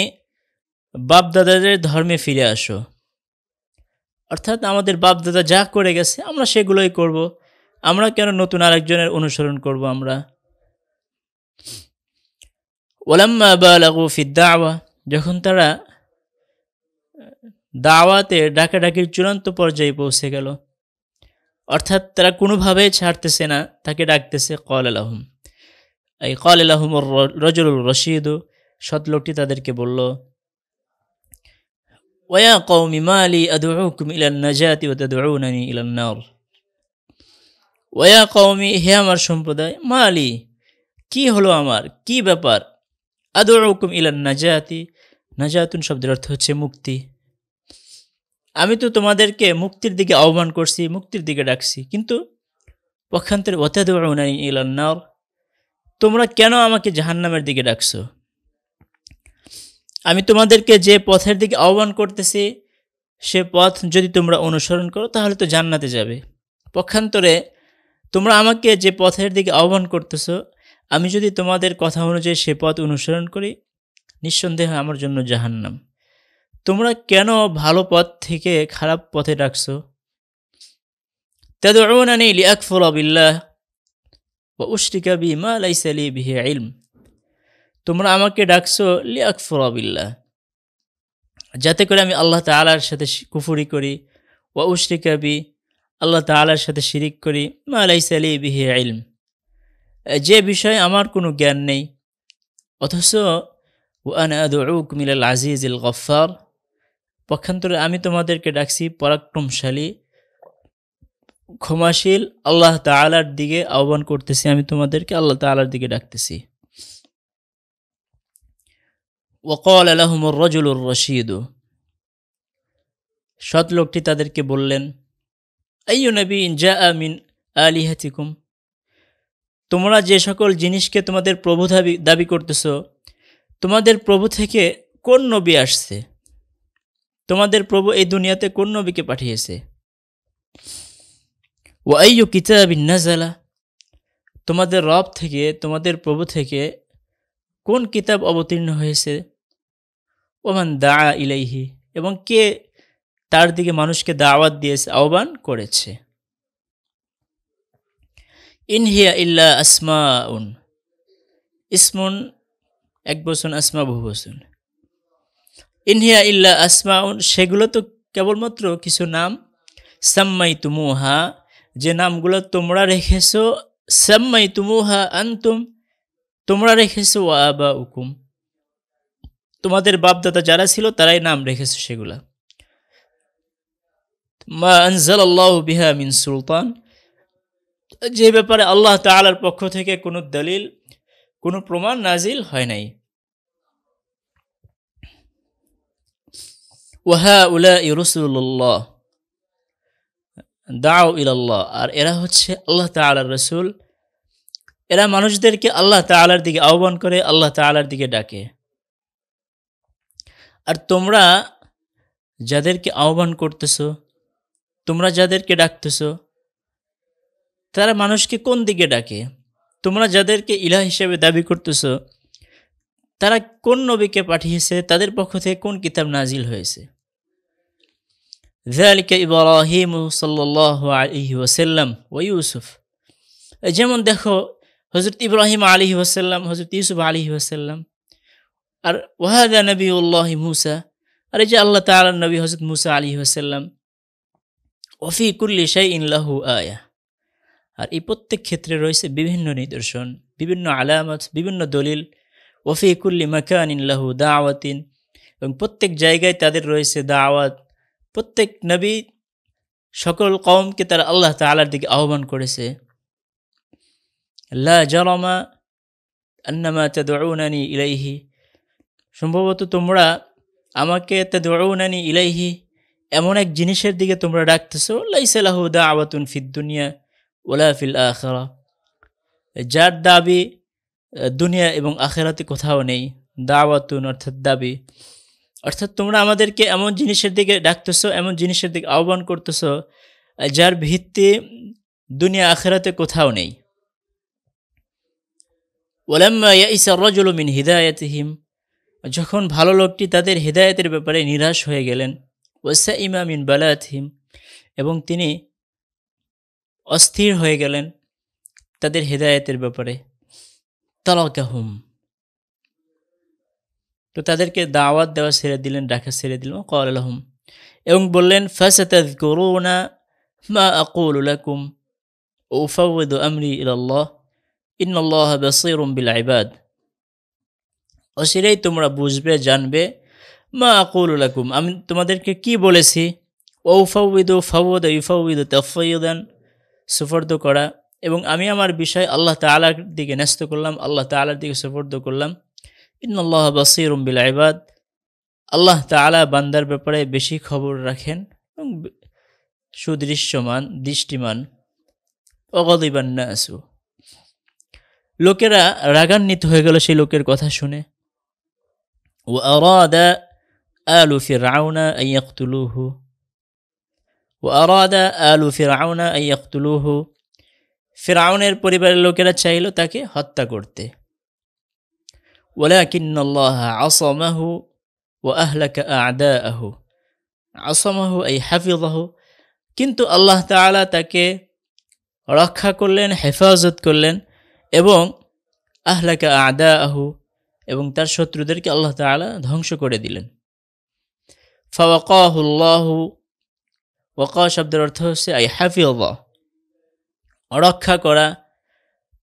বাপদাদাদের ধর্মে ফিরে আসো, অর্থাৎ আমাদের বাপদাদা যা করে গেছে আমরা সেগুলোই করব, আমরা কেন নতুন আরেকজনের অনুসরণ করব আমরা। ওয়ালাম্মা বালাগু ফিদ দাওয়া, যখন তারা দাওয়াতে ডাকাডাকির চূড়ান্ত পর্যায়ে পৌঁছে গেল, অর্থাৎ তারা কোনোভাবেই ছাড়তেছে না, তাকে ডাকতেছে, ক্বালা লাহুম এই ক্বালা লাহুমুর রাজুলুর রশীদ, সৎ লোকটি তাদেরকে বলল, ওয়া কওমি মালি আদউকুম ইলান নাজাতি ওয়া তাদউনানি ইলান নার, ওয়া কওমি, হে আমার সম্প্রদায়, মালি কি হলো আমার, কি ব্যাপার, আদউকুম ইলান নাজাতি, নাজাতুন শব্দের অর্থ হচ্ছে মুক্তি, আমি তো তোমাদেরকে মুক্তির দিকে আহ্বান করছি, মুক্তির দিকে ডাকছি, কিন্তু পক্ষান্তরে ওয়া তাদউনানি ইলান নার, তোমরা কেন আমাকে জাহান্নামের দিকে ডাকছো। আমি তোমাদেরকে যে পথের দিকে আহ্বান করতেছি সে পথ যদি তোমরা অনুসরণ করো তাহলে তো জান্নাতে যাবে, পক্ষান্তরে তোমরা আমাকে যে পথের দিকে আহ্বান করতেছো, আমি যদি তোমাদের কথা অনুযায়ী সে পথ অনুসরণ করি, নিঃসন্দেহে আমার জন্য জাহান্নাম। তোমরা কেন ভালো পথ থেকে খারাপ পথে ডাকছো। তাদউনানি লিআকফুরা বিল্লাহ ওয়া উশরিকা বিহি মা লাইসা লি বিহি ইলম, তোমরা আমাকে ডাকছো লিআকফুরা বিল্লাহ, যাতে করে আমি আল্লাহ তাআলার সাথে কুফরি করি, ওয়া উশরিকা বি, আল্লাহ তাআলার সাথে শিরিক করি, মা লাইসা লি বিহি ইলম, যে বিষয়ে আমার কোনো জ্ঞান নেই। অথচ ওয়া আনা আদউকুম ইলাল আজিজিল গফফার, পক্ষান্তরে আমি তোমাদেরকে ডাকছি পরাক্রমশালী, ক্ষমাশীল আল্লাহ তাআলার দিকে আহ্বান করতেছি, আমি তোমাদেরকে আল্লাহ তাআলার দিকে ডাকতেছি। ওয়াকাল লাহুমুর রাজুলুর রশীদ, সৎ লোকটি তাদেরকে বললেন, আইয়ু নবিয়্যিন জাআ মিন আলিহাতিকুম, তোমরা যে সকল জিনিসকে তোমাদের প্রভু দাবি করতেছ, তোমাদের প্রভু থেকে কোন নবী আসছে, তোমাদের প্রভু এই দুনিয়াতে কোন নবীকে পাঠিয়েছে। ওয়া আইয়ু কিতাবিন নাযালা, তোমাদের রব থেকে, তোমাদের প্রভু থেকে কোন কিতাব অবতীর্ণ হয়েছে। ওমান দাআ ইলাইহি, এবং কে তার দিকে মানুষকে দাওয়াত দিয়েছে, আহ্বান করেছে। ইন হিয়া ইল্লা আসমাউন, ইসমুন একবচন, আসমা বহুবচন। ইন হিয়া ইল্লা আসমাউন, সেগুলো তো কেবলমাত্র কিছু নাম, সাম্মাইতুমুহা, যে নামগুলো তোমরা রেখেছো, সাম্মাইতুমুহা আনতুম, তোমরা রেখেছো, ওয়া আবাউকুম, তোমাদের বাপদাদা যারা ছিল তারাই নাম রেখেছে সেগুলা। মা আনজালাল্লাহু বিহা মিন সুলতান, যে ব্যাপারে আল্লাহ তাআলার পক্ষ থেকে কোনো দলিল, কোনো প্রমাণ নাজিল হয় নাই। ওয়া হাউলাই রাসূলুল্লাহ দাউ ইলাল্লাহ, আর এরা হচ্ছে আল্লাহ তাআলার রাসূল, এরা মানুষদেরকে আল্লাহ তাআলার দিকে আহ্বান করে, আল্লাহ তাআলার দিকে ডাকে। আর তোমরা যাদেরকে আহ্বান করতেছো, তোমরা যাদেরকে ডাকতেছো, তারা মানুষকে কোন দিকে ডাকে? তোমরা যাদেরকে ইলাহ হিসেবে দাবি করতেছো, তারা কোন নবীকে পাঠিয়েছে? তাদের পক্ষ থেকে কোন কিতাব নাজিল হয়েছে? যালিকা ইব্রাহিম সাল্লাল্লাহু আলাইহি ওয়াসাল্লাম ওয়া ইউসুফ। যেমন দেখো, হযরত ইব্রাহিম আলাইহি ওয়াসাল্লাম, হযরত ইউসুফ আলাইহি ওয়াসাল্লাম, আর ওয়াহাদা নবিউল্লাহ মুসা, আর এই যে আল্লাহ তাআলার নবী হযরত মুসা আলাইহি ওয়াসাল্লাম। ওয়াফি কুল্লি শাইইন লাহু আয়া। আর এই প্রত্যেক ক্ষেত্রে রয়েছে বিভিন্ন নিদর্শন, বিভিন্ন আলামত, বিভিন্ন দলিল। ওয়াফি কুল্লি মাকানিন লাহু দাওয়াতিন, এবং প্রত্যেক জায়গায় তাদের রয়েছে দাওয়াত। প্রত্যেক নবী সকল কওমকে তারা আল্লাহ তাআলার দিকে আহ্বান করেছে। লা জারামা আন্নামা তাদউনানি ইলাইহি, সম্ভবত তোমরা আমাকে তাদউনানি ইলাইহি, এমন এক জিনিসের দিকে তোমরা ডাকতেছো, লাইসা লাহু দাওয়াতুন ফিদ দুনিয়া ওয়ালা ফিল আখিরা, যার দাবি দুনিয়া এবং আখিরাতে কোথাও নেই। দাওয়াতুন অর্থাৎ দাবি, অর্থাৎ তোমরা আমাদেরকে এমন জিনিসের দিকে ডাকতেছো, এমন জিনিসের দিকে আহ্বান করতেছো যার ভিত্তি দুনিয়া আখিরাতে কোথাও নেই। ওয়ালাম্মা ইয়াইসা আর-রাজুলু মিন হিদায়াতিহিম, যখন ভালো লোকটি তাদের হিদায়াতের ব্যাপারে নিরাশ হয়ে গেলেন। ওয়াসাইমা মিন বালাতিহিম, এবং তিনি অস্থির হয়ে গেলেন তাদের হিদায়াতের ব্যাপারে। তারাকাহুম, তো তাদেরকে দাওয়াত দেওয়া ছেড়ে দিলেন, ডাকা ছেড়ে দিলেন। ক্বালা লাহুম, এবং বললেন ফাসাতাযকুরুনা মা আকুলু লাকুম ওয়া উফাউযিদু আমরি ইলাল্লাহ ইন্নাল্লাহা বাসীরুম বিল ইবাদ। অচিরেই তোমরা বুঝবে, জানবে, মা আকুলু লাকুম, আমি তোমাদেরকে কি বলেছি। ওয়া উফাউযিদু, ফাওয়াদা ইউফাউযিদু তাফয়িদান, সুফর্দ করা, এবং আমি আমার বিষয় আল্লাহ তাআলার দিকে ন্যস্ত করলাম, আল্লাহ তাআলার দিকে সুফর্দ করলাম। ইন্নাল্লাহা বাসীরুম বিল ইবাদ, আল্লাহ তাআলা বান্দার ব্যাপারে বেশি খবর রাখেন এবং সুদৃশ্যমান, দৃষ্টিমান। ওয়াগাদিবান নাসু, লোকেরা রাগান্বিত হয়ে গেল সেই লোকের কথা শুনে। ওয়ারাদা আলু ফিরআউনা আন ইয়াকতুলুহু, ওয়ারাদা আলু ফিরআউনা আন ইয়াকতুলুহু, ফিরআউনের পরিবারের লোকেরা চাইল তাকে হত্যা করতে। ওয়ালাকিন্নাল্লাহা আসামাহু ওয়া আহলাকা আ'দাআহু, আসামাহু আই হাফিযাহু, কিন্তু আল্লাহ তাআলা তাকে রক্ষা করলেন, হেফাজত করলেন, এবং আহলাকা আ'দাআহু, এবং তার শত্রুদেরকে আল্লাহ তাআলা ধ্বংস করে দিলেন। ফাওয়াকাহুল্লাহু, ওয়াকা শব্দের অর্থ হচ্ছে আই হাফিযা, রক্ষা করা।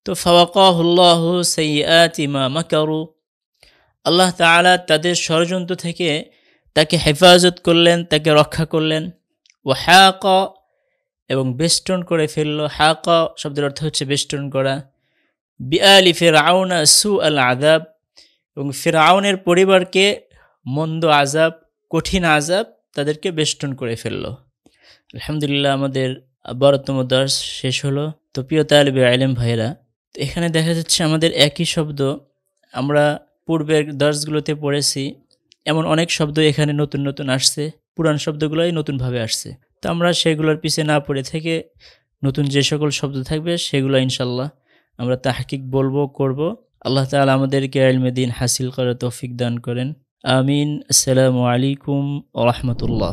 তো ফাওয়াকাহুল্লাহু সাইয়্যাতি মা মাকারু, আল্লাহ তাআলা তাদের ষড়যন্ত্র থেকে তাকে হেফাজত করলেন, তাকে রক্ষা করলেন। ওয়াহাকা, এবং বেষ্টন করে ফেলল। হাকা শব্দের অর্থ হচ্ছে বেষ্টন করা। বিআলি ফিরআউনা সুআল আযাব, এবং ফিরআউনের পরিবারকে মন্দ আযাব, কঠিন আযাব তাদেরকে বেষ্টন করে ফেলল। আলহামদুলিল্লাহ, আমাদের 12তম দর্স শেষ হলো। তো প্রিয় তালিবে ইলম ভাইরা, এখানে দেখা যাচ্ছে আমাদের একই শব্দ আমরা পূর্বের দর্সগুলোতে পড়েছি, এমন অনেক শব্দ এখানে নতুন নতুন আসছে, পুরান শব্দগুলোই নতুনভাবে আসছে। তো আমরা সেগুলোর পিছে না পড়ে থেকে নতুন যে সকল শব্দ থাকবে সেগুলো ইনশাল্লাহ আমরা তাহকিক বলবো, করব। আল্লাহ তাআলা আমাদেরকে ইলমে দ্বীন হাসিল করার তৌফিক দান করেন। আমিন। আসসালামু আলাইকুম ওয়া রাহমাতুল্লাহ।